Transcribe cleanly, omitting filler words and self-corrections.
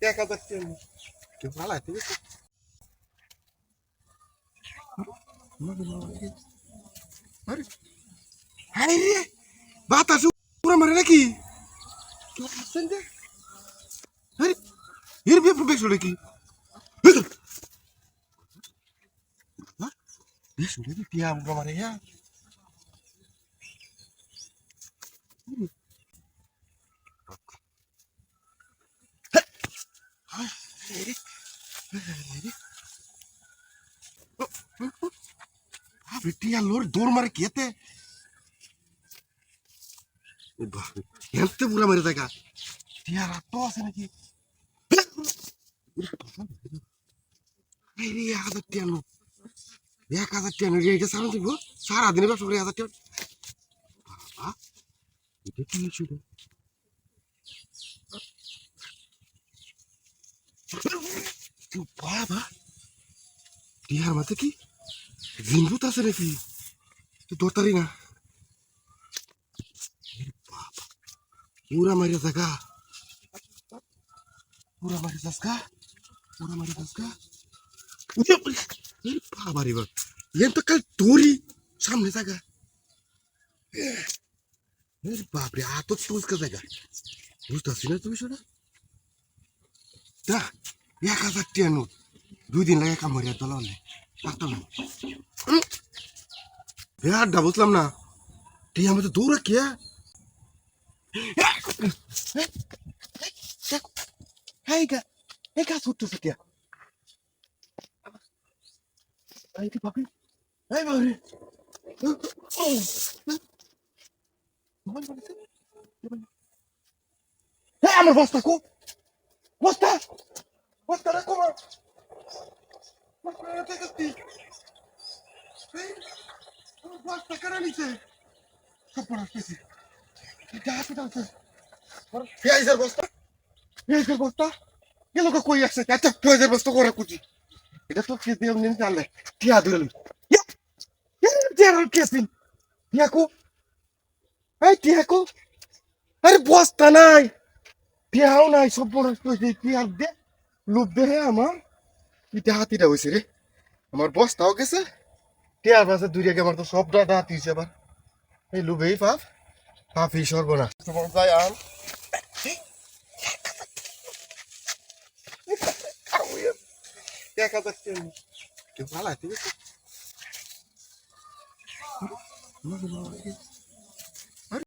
1000 টাকা কেউ পালাইতে গেছে আরে আরে রে বাতাস পুরো মারে নাকি আরে এর বিয়ে বেশ হলো কি বেশ হলো কি টিয়া পুরো মারে হ্যাঁ টিয়া লোর দৌড় মারে খেতে হেলতে পুরা মারে দেখা টিয়া রাত তো আছে নাকি এই রে 1000 টাকা নো 1000 টাকা নো এটা সারা দিব সারাদিনে ব্যবসা করে 1000 টাকা বাবা এটা কি ছিল বাবা টিয়ার মাঝে কি জিনভূত আছে নাকি তুই দৌড়তারি না বাবা পুরা মারিয়া থাকা পুরা মারি যাসকা পুরা মারি যাসকা বাবা রে বাবা এন তো কাল তোরি সামনে থাকা বাপরে এত তুলকা জায়গা বুঝতেছি না তুমি শোনা দা 1000 টাকা নোট 2 দিন লাগে কামড়িয়া তোলা হলে পারতাম না আড্ডা বুঝলাম না টিয়া আমাদের দৌড়া কে এই গাছ উঠতেছে টিয়া এই বাপরে এই বাপরে আমার বস্তা কো বস্তা বস্তা রাখো আমার বস্তা রাখতে গেছি বস্তা কেন নিচে সব পড়া আসতেছি পেঁয়াজের বস্তা গেল কই আসছে আচ্ছা পেঁয়াজের বস্তা করে কুচি এটা তো কে দিয়ে নিয়ে চালে টিয়া ধরে কেসিন টিয়াকু এই টিয়াকু আরে বস্তা নাই টিয়াও নাই সব বড় টিয়ার দে লুপ দে হে আমার এটা হাতিটা হয়েছে রে আমার বস্তাও গেছে টিয়ার পাশে দুই রেখে আমার তো সব দাদা হাতি হয়েছে আবার এই লুবেই পাপি সর্বনাশ তোমার যাই আম 1000 টাকা কেউ পালাইতে গেছে